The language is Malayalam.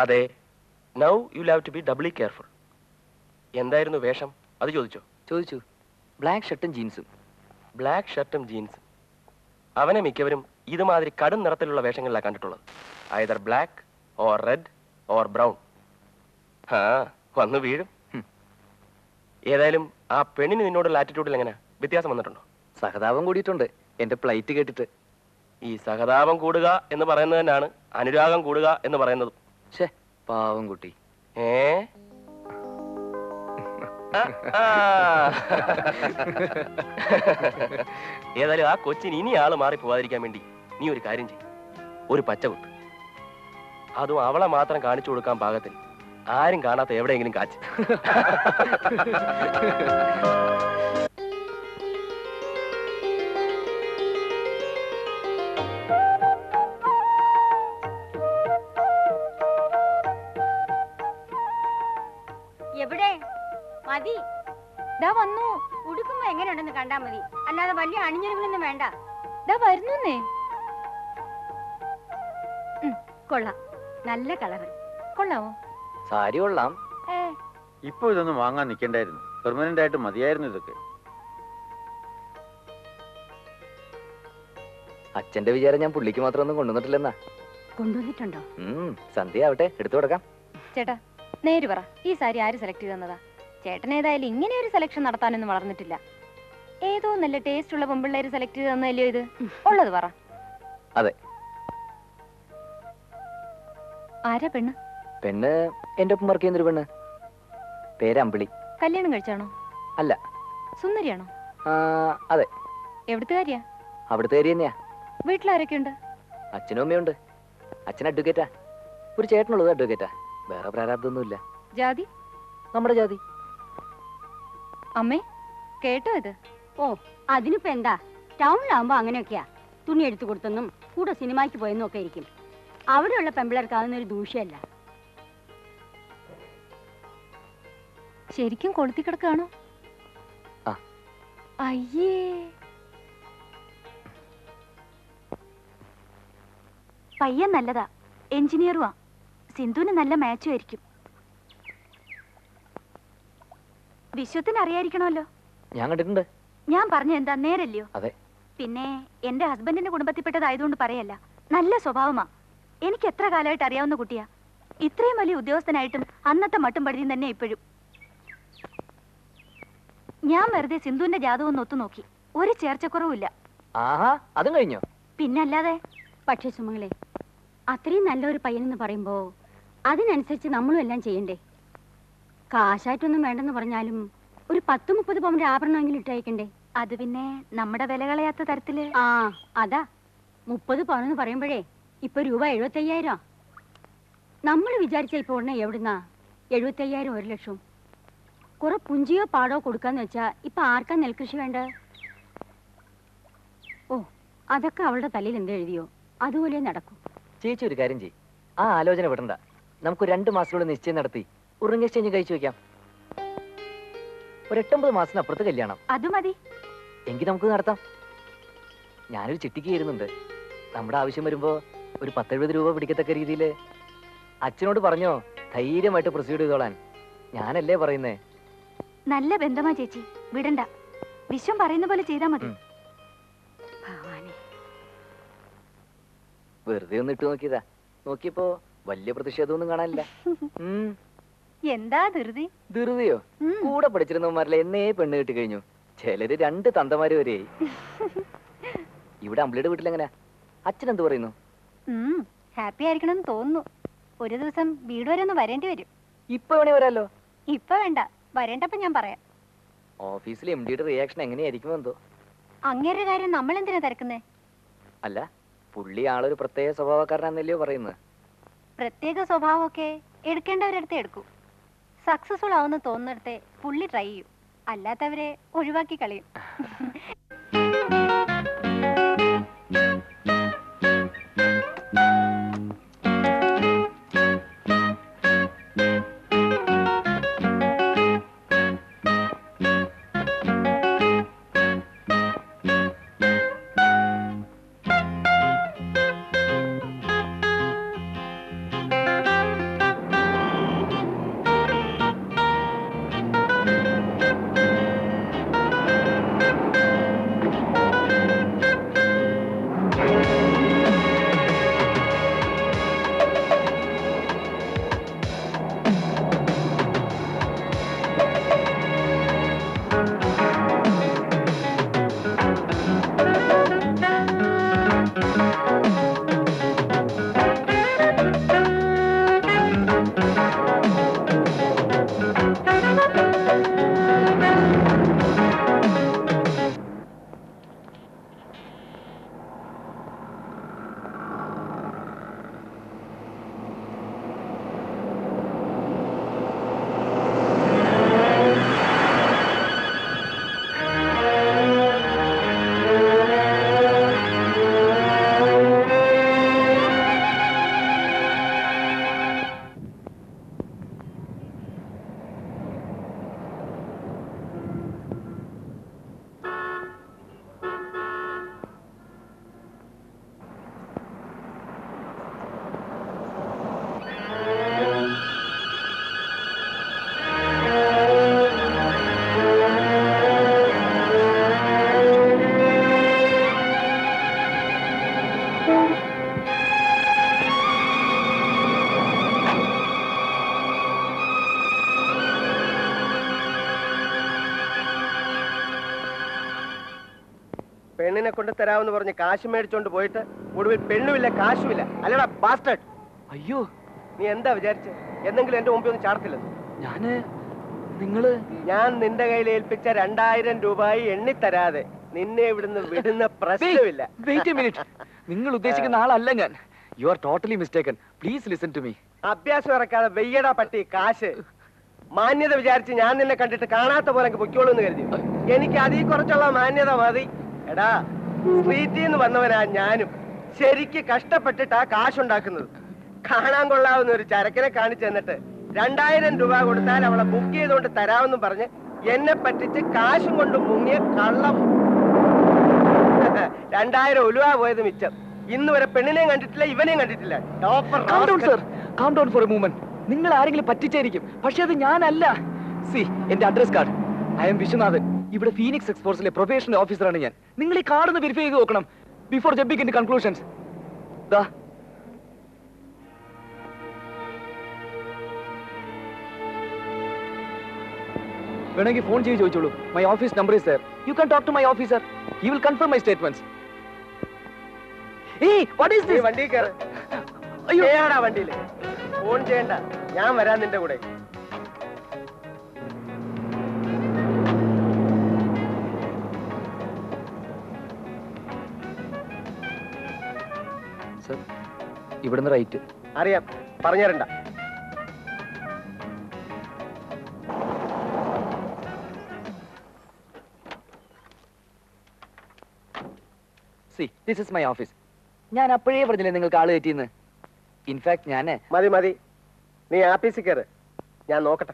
അതെ. Now you have to be doubly careful. എന്തായിരുന്നു വേഷം? അത് ചോദിച്ചോ? ചോദിച്ചു. ബ്ലാക്ക് ഷർട്ടും ജീൻസും. ബ്ലാക്ക് ഷർട്ടും ജീൻസും. അവനെ മിക്കവരും ഇതുമാതിരി കടും നിറത്തിലുള്ള വേഷങ്ങളിലാണ് കണ്ടിട്ടുള്ളത്. Either black or red or brown. ആ വന്നു വീഴും. ഏതായാലും ആ പെണ്ണിന് നിന്നോടുള്ള ആറ്റിറ്റ്യൂഡിൽ എങ്ങനെ വ്യത്യാസം വന്നിട്ടുണ്ടോ? സഹതാപം കൂടിയിട്ടുണ്ട് എന്റെ പ്ലൈറ്റ് കേട്ടിട്ട്. ഈ സഹതാപം കൂടുക എന്ന് പറയുന്നത് തന്നെയാണ് അനുരാഗം കൂടുക എന്ന് പറയുന്നത്. ഷേ പാവം കുട്ടി. ഏതായാലും ആ കൊച്ചിന് ഇനി ആള് മാറി പോവാതിരിക്കാൻ വേണ്ടി നീ ഒരു കാര്യം ചെയ്യും. ഒരു പച്ചകുത്ത്. അതും അവളെ മാത്രം കാണിച്ചു കൊടുക്കാൻ പാകത്തിൽ ആരും കാണാത്ത എവിടെയെങ്കിലും കാച്ച്. എവിടെ മതി ദാ വന്നു. ഉടുക്കുമ്പോ എങ്ങനെയുണ്ടെന്ന് കണ്ടാ മതി, അല്ലാതെ വലിയ അണിഞ്ഞൊരുങ്ങൊന്നും വേണ്ട. ദാ വരുന്നേ. കൊള്ളാം, നല്ല കളറ്. കൊള്ളാമോ? സാരി കൊള്ളാം. ഇപ്പൊ ഇതൊന്നും വാങ്ങാൻ നിൽക്കണ്ടായിരുന്നു. പെർമനന്റ് ആയിട്ട് മതിയായിരുന്നു ഇതൊക്കെ. അച്ഛന്റെ വിചാരം ഞാൻ പുള്ളിക്ക് മാത്രം ഒന്നും കൊണ്ടുവന്നിട്ടില്ലെന്നാ. കൊണ്ടുവന്നിട്ടുണ്ടോ? സന്ധ്യ ആവട്ടെ, എടുത്തു കൊടുക്കാം. ചേട്ടാ നേര് പറ, ഈ സാരി ആര് സെലക്ട് ചെയ്തെന്നതാ? ചേട്ടൻ ഏതായാലും ഇങ്ങനെ ഒരു സെലക്ഷൻ നടത്താനൊന്നും വളർന്നിട്ടില്ല. ഏതോ നല്ല ടേസ്റ്റ് ഉള്ള പെമ്പിള്ളേര് സെലക്ട് ചെയ്ത് തന്നല്ലോ ഇത്. ഉള്ളത് പറ. അതെ. ആരാ പെണ്ണ്? പെണ്ണ് എന്റെ ഒപ്പം വർക്ക് ചെയ്യുന്നൊരു പെണ്ണ്. പേര് അമ്പിളി. കല്യാണം കഴിച്ചാണോ? അല്ല. സുന്ദരിയാണോ? അതെ. എവിടുത്തെ കാര്യ? അവിടുത്തെ കാര്യം തന്നെയാ. വീട്ടിലാരൊക്കെ ഉണ്ട്? അച്ഛനും അമ്മയുണ്ട്. അച്ഛൻ അഡ്വക്കേറ്റാ. ഒരു ചേട്ടനുള്ളത് അഡ്വക്കേറ്റാ. വേറെ പ്രാരാബ്ദമൊന്നുമില്ല. ജാതി? നമ്മുടെ ജാതി. അമ്മേ കേട്ടോ ഇത്? ഓ അതിനിപ്പോ എന്താ, ടൗണിലാവുമ്പോ അങ്ങനെയൊക്കെയാ. തുണി എടുത്തു കൊടുത്തെന്നും കൂടെ സിനിമയ്ക്ക് പോയെന്നും ഒക്കെ ഇരിക്കും. അവിടെയുള്ള പെമ്പിളർക്ക് അതൊന്നൊരു ദൂഷ്യമല്ല. ശരിക്കും കൊളുത്തി കിടക്കാണോ? അയ്യേ, പയ്യൻ നല്ലതാ, എഞ്ചിനീയറുവാ. സിന്ധുവിന് നല്ല മാച്ചും ആയിരിക്കും. വിശ്വത്തിന് അറിയായിരിക്കണമല്ലോ. ഞാൻ കണ്ടിട്ടുണ്ട്. ഞാൻ പറഞ്ഞ എന്താ നേരല്ലയോ? അതെ. പിന്നെ എന്റെ ഹസ്ബൻഡിന്റെ കുടുംബത്തിൽപ്പെട്ടതായതുകൊണ്ട് പറയല്ല, നല്ല സ്വഭാവമാ. എനിക്ക് എത്ര കാലമായിട്ട് അറിയാവുന്ന കുട്ടിയാ. ഇത്രയും വലിയ ഉദ്യോഗസ്ഥനായിട്ടും അന്നത്തെ മട്ടും പഴുതിയും തന്നെ ഇപ്പോഴും. ഞാൻ വെറുതെ സിന്ധുവിന്റെ ജാതകം ഒന്ന് ഒത്തു നോക്കി, ഒരു ചേർച്ചക്കുറവില്ല. ആഹാ, അതും കഴിഞ്ഞോ? പിന്നല്ലാതെ. പക്ഷേ സുമങ്ങളെ, അത്രയും നല്ലൊരു പയ്യനെന്ന് പറയുമ്പോ അതിനനുസരിച്ച് നമ്മളും എല്ലാം ചെയ്യണ്ടേ? കാശായിട്ടൊന്നും വേണ്ടെന്ന് പറഞ്ഞാലും ഒരു 10-30 പവന്റെ ആഭരണമെങ്കിലും ഇട്ടയക്കണ്ടേ? അത് പിന്നെ നമ്മുടെ വില കളയാത്ത തരത്തില്. അതാ 30 പവനെന്ന് പറയുമ്പോഴേ ഇപ്പൊ രൂപ 75,000. നമ്മൾ വിചാരിച്ച ഇപ്പൊ ഉടനെ എവിടുന്നാ 75,000 1 ലക്ഷം? കുറെ പുഞ്ചിയോ പാടോ കൊടുക്കാന്ന് വെച്ചാ ഇപ്പൊ ആർക്കാ നെൽകൃഷി വേണ്ട? ഓ അതൊക്കെ അവളുടെ തലയിൽ എന്തെഴുതിയോ അതുപോലെ നടക്കും. ചേച്ചി ഒരു കാര്യം ചെയ്യും, ആ ആലോചന വിടണ്ട. നമുക്ക് 2 മാസത്തിലൂടെ നിശ്ചയം നടത്തി ഉറുങ്ങ എക്സ്ചേഞ്ച് കഴിച്ചു വെക്കാം. ഒരു 8-9 മാസത്തിനപ്പുറത്ത് കല്യാണം. അത് മതി. എങ്കിൽ നമുക്ക് നടത്താം. ഞാനൊരു ചിട്ടിക്ക് ചേരുന്നുണ്ട്. നമ്മുടെ ആവശ്യം വരുമ്പോ ഒരു 10-70 രൂപ പിടിക്കത്തക്ക രീതിയിൽ. അച്ഛനോട് പറഞ്ഞോ ധൈര്യമായിട്ട് പ്രൊസീഡ് ചെയ്തോളാൻ. ഞാനല്ലേ പറയുന്നേ. നല്ല ബന്ധമാ ചേച്ചി, വിടണ്ട. വിശ്വം പറയുന്ന പോലെ ചെയ്താ മതി. വെറുതെ ഒന്ന് ഇട്ട് നോക്കിയതാ. നോക്കിയപ്പോ വലിയ പ്രതിഷേധമൊന്നും കാണാനില്ല. എന്താ ധൃതി? ധൃതിയോ? കൂടെ പഠിച്ചിരുന്നവന്മാരിലെ എന്നേ പെണ്ണ് കിട്ടി കഴിഞ്ഞു. ചിലര് 2 തന്തമാര് വരെയായി. ഇവിടെ അമ്പിളിയുടെ വീട്ടിലെങ്ങനെയാ? അച്ഛൻ എന്ത് പറയുന്നു? ഹാപ്പി ആയിരിക്കണമെന്ന് തോന്നുന്നു. ഒരു ദിവസം വീട് വരെ ഒന്ന് വരേണ്ടി വരും. ഇപ്പൊ വേണേ വരാലോ. ഇപ്പൊ വേണ്ട, വരേണ്ടപ്പോ ഞാൻ പറയാം. ഓഫീസിൽ എംഡിയുടെ റിയാക്ഷൻ എങ്ങനെയായിരിക്കുമോ എന്തോ. അങ്ങേരുടെ കാര്യം നമ്മൾ എന്തിനാ തിരക്കുന്നേ? അല്ല, പുള്ളി ആളൊരു പ്രത്യേക സ്വഭാവക്കാരനാന്നല്ലയോ പറയുന്നത്. പ്രത്യേക സ്വഭാവമൊക്കെ എടുക്കേണ്ടവരടുത്തേ എടുക്കൂ. സക്സസ്ഫുൾ ആവുന്ന തോന്നുന്നിടത്തെ പുള്ളി ട്രൈ ചെയ്യൂ. അല്ലാത്തവരെ ഒഴിവാക്കി കളയും. പെണ്ണിനെ കൊണ്ട് തരാമെന്ന് പറഞ്ഞ് കാശ് മേടിച്ചോണ്ട് പോയിട്ട് ഒടുവിൽ പെണ്ണുമില്ല കാശുമില്ല. അല്ലടാ ബാസ്റ്റേഡ്. അയ്യോ, നീ എന്താ വിചാരിച്ച് എന്തെങ്കിലും എന്റെ മുമ്പിൽ ഒന്ന് ചാടത്തില്ലെന്ന്? നിങ്ങള് ഞാൻ നിന്റെ കയ്യിൽ ഏൽപ്പിച്ച 2000 രൂപയായി എണ്ണിത്തരാതെ നിന്നെ ഇവിടുന്ന് വിടുന്ന പ്രശ്നമില്ല. നിങ്ങൾ ഉദ്ദേശിക്കുന്ന ആളല്ല ഞാൻ. You are totally mistaken. Please listen to me. അഭ്യാസം ഇറക്കാതെ വെയ്യടാ പട്ടി കാശ്. മാന്യത വിചാരിച്ച് ഞാൻ നിന്നെ കണ്ടിട്ട് കാണാത്ത പോലെ പൊയ്ക്കോളൂ എന്ന് കരുതി. എനിക്ക് അതിൽ കുറച്ചുള്ള മാന്യത മതി. എടാ, സ്ട്രീറ്റിൽ നിന്ന് വന്നവനാ ഞാനും. ശരിക്ക് കഷ്ടപ്പെട്ടിട്ടാ കാശുണ്ടാക്കുന്നത്. കാണാൻ കൊള്ളാവുന്ന ഒരു ചരക്കിനെ കാണിച്ചു തന്നിട്ട് 2000 രൂപ കൊടുത്താൽ അവളെ ബുക്ക് ചെയ്തുകൊണ്ട് തരാമെന്നും പറഞ്ഞ് എന്നെ പറ്റിച്ച് കാശും കൊണ്ട് മുങ്ങിയ കള്ളം. 2000 ഉലുവ പോയത് മിച്ചം. ഇന്ന് വരെ പെണ്ണിനെയും കണ്ടിട്ടില്ല, ഇവനെയും കണ്ടിട്ടില്ല. നിങ്ങൾ ആരെങ്കിലും പറ്റിച്ചായിരിക്കും, പക്ഷെ അത് ഞാനല്ല. സി, എന്റെ address card. I M Viswanathan. ഇവിടെ ഫീനിക്സ് എക്സ്പോർട്സിലെ പ്രൊഫഷണൽ ഓഫീസറാണ് ഞാൻ. നിങ്ങൾ ഈ കാർഡ് ഒന്ന് വെരിഫൈ ചെയ്ത് നോക്കണം ബിഫോർ ജമ്പിങ് ഇൻ കൺക്ലൂഷൻസ്. വേണമെങ്കിൽ ഫോൺ ചെയ്ത് ചോദിച്ചോളൂ. My office number is there. You can talk to my officer. He will confirm my statements. What is this? വണ്ടി കയറ്. അയ്യോടാ വണ്ടിയിൽ ഫോൺ ചെയ്യണ്ട, ഞാൻ വരാൻ നിന്റെ കൂടെ. സർ, ഇവിടുന്ന് റൈറ്റ്. അറിയാം, പറഞ്ഞുതരണ്ട. See, this is my office. ഞാൻ അപ്പോഴേ പറഞ്ഞില്ലേ നിങ്ങൾക്ക് ആള് കയറ്റിയെന്ന്. ഇൻഫാക്ട് ഞാൻ മതി മതി, നീ ആഫീസിൽ കയറ്, ഞാൻ നോക്കട്ടെ.